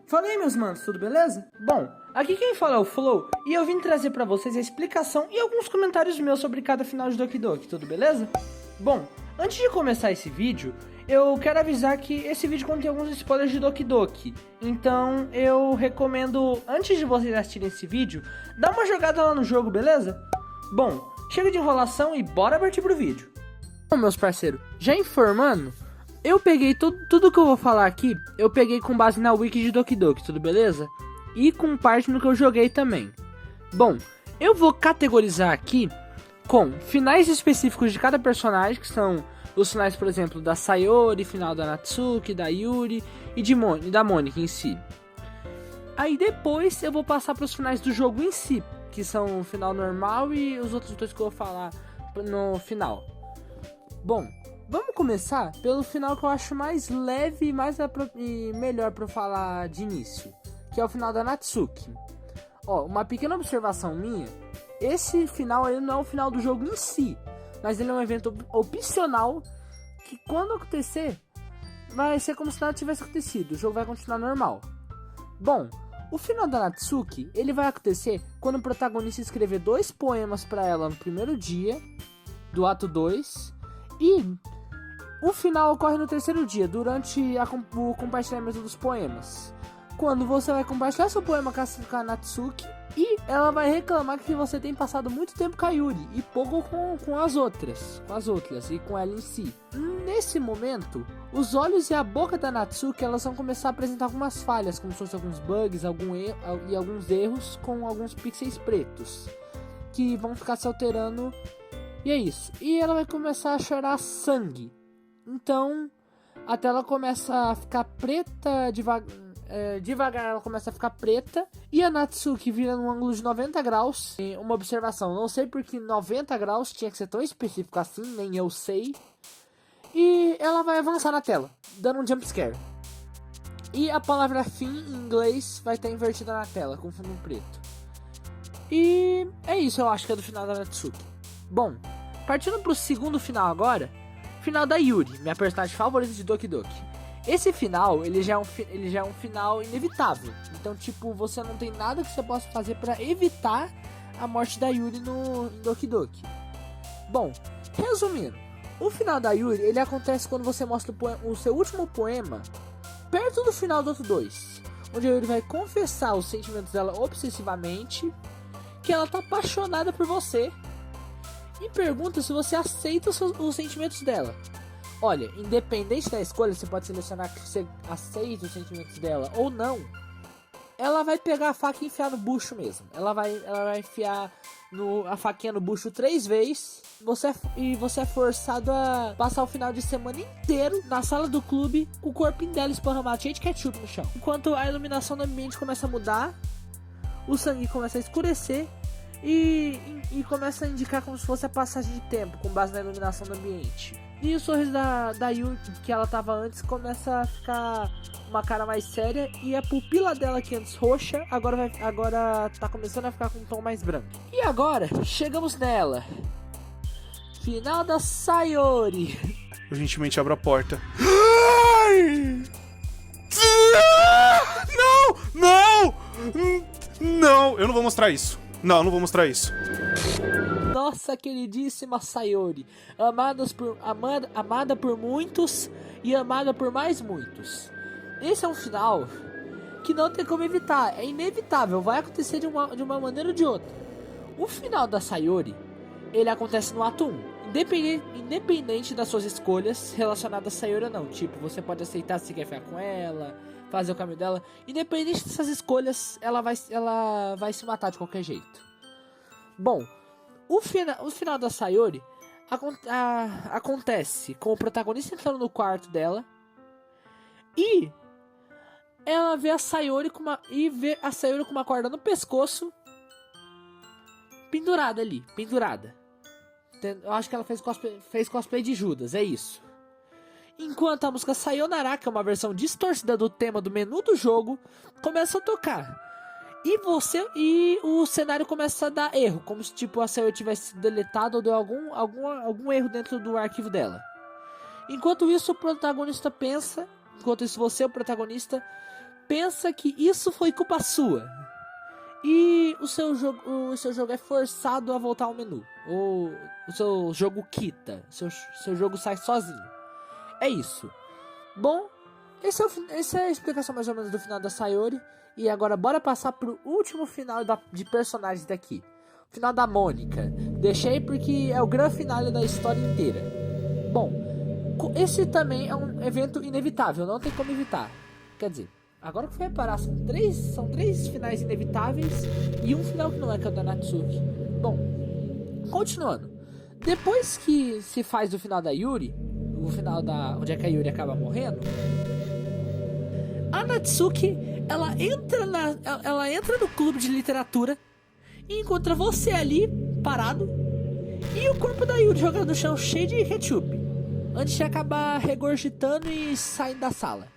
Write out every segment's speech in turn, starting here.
Fala aí, meus manos, tudo beleza? Bom, aqui quem fala é o Flow e eu vim trazer pra vocês a explicação e alguns comentários meus sobre cada final de Doki Doki, tudo beleza? Bom, antes de começar esse vídeo, eu quero avisar que esse vídeo contém alguns spoilers de Doki Doki, então eu recomendo, antes de vocês assistirem esse vídeo, dar uma jogada lá no jogo, beleza? Bom, chega de enrolação e bora partir pro vídeo. Bom, meus parceiros, já informando, eu peguei tudo que eu vou falar aqui, eu peguei com base na wiki de Doki Doki, tudo beleza? E com parte no que eu joguei também. Bom, eu vou categorizar aqui com finais específicos de cada personagem, que são os finais, por exemplo, da Sayori, final da Natsuki, da Yuri e da Mônica em si. Aí depois eu vou passar para os finais do jogo em si, que são o final normal e os outros dois que eu vou falar no final. Bom, vamos começar pelo final que eu acho mais leve e melhor para falar de início, que é o final da Natsuki. Ó, uma pequena observação minha, esse final ele não é o final do jogo em si, mas ele é um evento opcional que quando acontecer, vai ser como se nada tivesse acontecido, o jogo vai continuar normal. Bom, o final da Natsuki, ele vai acontecer quando o protagonista escrever 2 poemas para ela no primeiro dia do ato 2 e o final ocorre no terceiro dia, durante o compartilhamento dos poemas. Quando você vai compartilhar seu poema com a Natsuki e ela vai reclamar que você tem passado muito tempo com a Yuri e pouco com as outras e com ela em si. Nesse momento, os olhos e a boca da Natsuki elas vão começar a apresentar algumas falhas, como se fossem alguns bugs e alguns erros com alguns pixels pretos que vão ficar se alterando. E é isso. E ela vai começar a chorar sangue. Então, a tela começa a ficar preta devagar ela começa a ficar preta. E a Natsuki vira num ângulo de 90 graus. E uma observação, não sei porque 90 graus tinha que ser tão específico assim, nem eu sei. E ela vai avançar na tela, dando um jumpscare. E a palavra fim em inglês vai estar invertida na tela, com fundo preto. E é isso, eu acho que é do final da Natsuki. Bom, partindo pro segundo final agora, final da Yuri, minha personagem favorita de Doki Doki. Esse final, ele já é um final inevitável. Então, tipo, você não tem nada que você possa fazer pra evitar a morte da Yuri no Doki Doki. Bom, resumindo, o final da Yuri, ele acontece quando você mostra o seu último poema perto do final do ato 2, onde a Yuri vai confessar os sentimentos dela obsessivamente, que ela tá apaixonada por você, e pergunta se você aceita os sentimentos dela. Olha, independente da escolha, você pode selecionar que você aceita os sentimentos dela ou não. Ela vai pegar a faca e enfiar no bucho mesmo. Ela vai enfiar a faquinha no bucho 3 vezes. Você é forçado a passar o final de semana inteiro na sala do clube com o corpinho dela esparramado, cheio de ketchup no chão. Enquanto a iluminação do ambiente começa a mudar, o sangue começa a escurecer e começa a indicar como se fosse a passagem de tempo, com base na iluminação do ambiente. E o sorriso da Yuri, que ela tava antes, começa a ficar uma cara mais séria. E a pupila dela, que antes roxa, agora tá começando a ficar com um tom mais branco. E agora, chegamos nela. Final da Sayori. Urgentemente abro a porta. Ai! Não, eu não vou mostrar isso. Não vou mostrar isso. Nossa queridíssima Sayori, amada por muitos e amada por mais muitos. Esse é um final que não tem como evitar, é inevitável, vai acontecer de uma maneira ou de outra. O final da Sayori, ele acontece no ato 1, independente das suas escolhas relacionadas a Sayori ou não. Tipo, você pode aceitar se quer ficar com ela, fazer o caminho dela. Independente dessas escolhas, ela vai se matar de qualquer jeito. Bom, o final da Sayori acontece com o protagonista entrando no quarto dela e ela vê a Sayori com uma corda no pescoço, pendurada. Eu acho que ela fez cosplay de Judas, é isso. Enquanto a música Sayonara, que é uma versão distorcida do tema do menu do jogo, começa a tocar. E o cenário começa a dar erro, como se tipo a Sayori tivesse deletado ou deu algum erro dentro do arquivo dela. Enquanto isso, você, o protagonista, pensa que isso foi culpa sua. E o seu jogo é forçado a voltar ao menu. Ou o seu jogo quita. Seu jogo sai sozinho. É isso. Bom, essa é a explicação mais ou menos do final da Sayori. E agora bora passar pro último final de personagens daqui. O final da Mônica. Deixei porque é o grande finale da história inteira. Bom, esse também é um evento inevitável, não tem como evitar. Quer dizer, agora que foi reparar, são três finais inevitáveis e um final que não é, que é o da Natsuki. Bom, continuando. Depois que se faz o final da Yuri, o final onde é que a Yuri acaba morrendo, a Natsuki, ela entra no clube de literatura e encontra você ali, parado, e o corpo da Yuri jogado no chão cheio de ketchup, antes de acabar regurgitando e saindo da sala.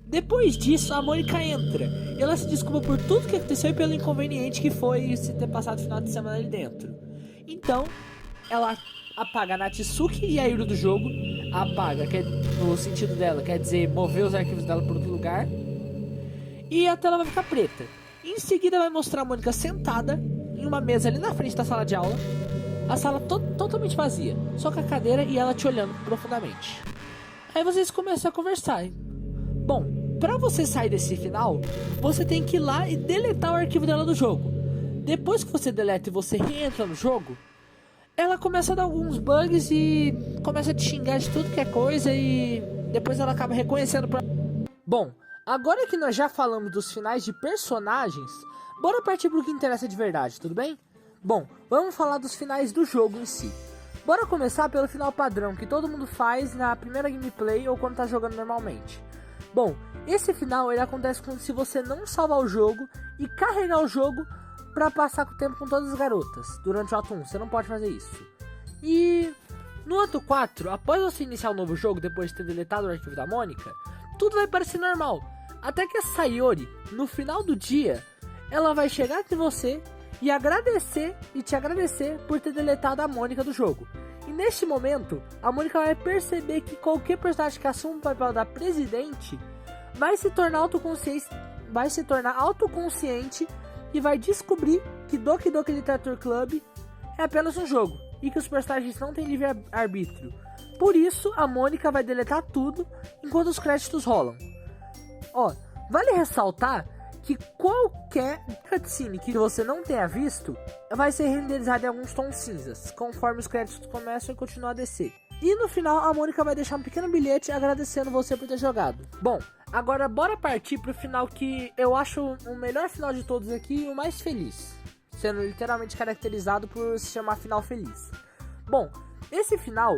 Depois disso, a Mônica entra. Ela se desculpa por tudo que aconteceu e pelo inconveniente que foi se ter passado o final de semana ali dentro. Então, ela apaga a Natsuki e a Yuri do jogo. Apaga, no sentido dela, quer dizer, mover os arquivos dela para outro lugar. E a tela vai ficar preta. Em seguida vai mostrar a Mônica sentada em uma mesa ali na frente da sala de aula. A sala totalmente vazia, só com a cadeira e ela te olhando profundamente. Aí vocês começam a conversar. Bom, pra você sair desse final, você tem que ir lá e deletar o arquivo dela do jogo. Depois que você deleta e você reentra no jogo, ela começa a dar alguns bugs e começa a te xingar de tudo que é coisa e depois ela acaba reconhecendo pra... Bom, agora que nós já falamos dos finais de personagens, bora partir pro que interessa de verdade, tudo bem? Bom, vamos falar dos finais do jogo em si. Bora começar pelo final padrão, que todo mundo faz na primeira gameplay ou quando tá jogando normalmente. Bom, esse final ele acontece se você não salvar o jogo e carregar o jogo pra passar com o tempo com todas as garotas durante o ato 1, você não pode fazer isso. E no ato 4, após você iniciar o novo jogo, depois de ter deletado o arquivo da Mônica, tudo vai parecer normal, até que a Sayori, no final do dia, ela vai chegar até você e te agradecer por ter deletado a Mônica do jogo. E neste momento, a Mônica vai perceber que qualquer personagem que assuma o papel da presidente vai se tornar autoconsciente e vai descobrir que Doki Doki Literature Club é apenas um jogo e que os personagens não têm livre-arbítrio. Por isso, a Mônica vai deletar tudo enquanto os créditos rolam. Vale ressaltar que qualquer cutscene que você não tenha visto vai ser renderizada em alguns tons cinzas, conforme os créditos começam e continuam a descer. E no final, a Mônica vai deixar um pequeno bilhete agradecendo você por ter jogado. Bom, agora bora partir pro final que eu acho o melhor final de todos aqui e o mais feliz, sendo literalmente caracterizado por se chamar final feliz. Bom, esse final,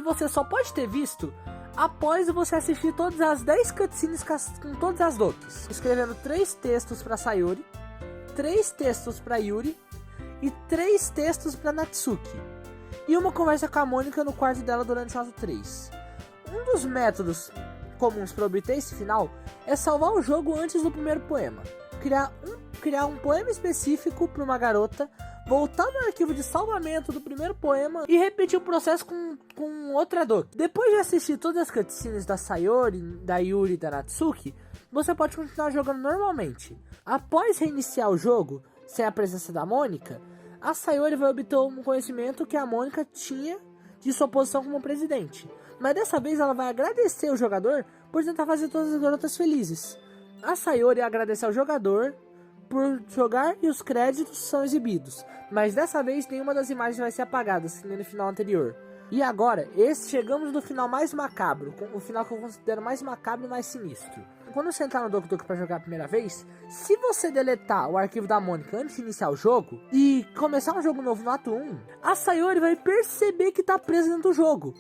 você só pode ter visto após você assistir todas as 10 cutscenes com todas as Dokis, escrevendo 3 textos pra Sayori, 3 textos pra Yuri e 3 textos pra Natsuki, e uma conversa com a Mônica no quarto dela durante o ato 3. Um dos métodos comuns para obter esse final é salvar o jogo antes do primeiro poema, criar um poema específico para uma garota, voltar no arquivo de salvamento do primeiro poema e repetir o processo com outra Doki. Depois de assistir todas as cutscenes da Sayori, da Yuri e da Natsuki, você pode continuar jogando normalmente. Após reiniciar o jogo, sem a presença da Mônica, a Sayori vai obter um conhecimento que a Mônica tinha de sua posição como presidente. Mas dessa vez ela vai agradecer o jogador por tentar fazer todas as garotas felizes. A Sayori agradece ao jogador por jogar e os créditos são exibidos, mas dessa vez nenhuma das imagens vai ser apagada, assim no final anterior. E agora, chegamos no final mais macabro, o final que eu considero mais macabro e mais sinistro. Quando você entrar no Doki Doki pra jogar a primeira vez, se você deletar o arquivo da Mônica antes de iniciar o jogo e começar um jogo novo no ato 1, a Sayori vai perceber que tá presa dentro do jogo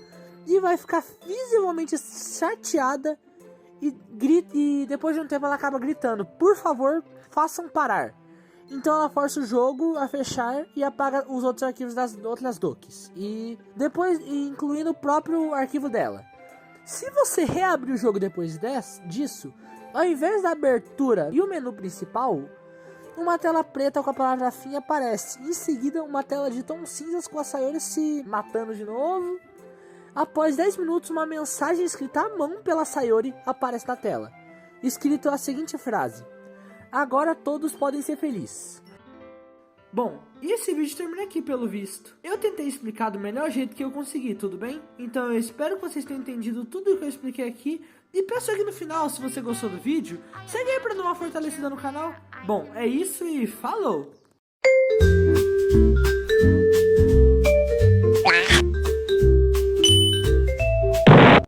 e vai ficar visivelmente chateada e depois de um tempo ela acaba gritando: por favor, façam parar. Então ela força o jogo a fechar e apaga os outros arquivos das outras Dokis, e depois incluindo o próprio arquivo dela. Se você reabrir o jogo depois disso, ao invés da abertura e o menu principal, uma tela preta com a palavra fim aparece. Em seguida, uma tela de tons cinzas com a Sayori se matando de novo. Após 10 minutos, uma mensagem escrita à mão pela Sayori aparece na tela. escrito a seguinte frase: agora todos podem ser felizes. Bom, e esse vídeo termina aqui pelo visto. Eu tentei explicar do melhor jeito que eu consegui, tudo bem? Então eu espero que vocês tenham entendido tudo o que eu expliquei aqui. E peço aqui no final, se você gostou do vídeo, segue aí pra dar uma fortalecida no canal. Bom, é isso e falou!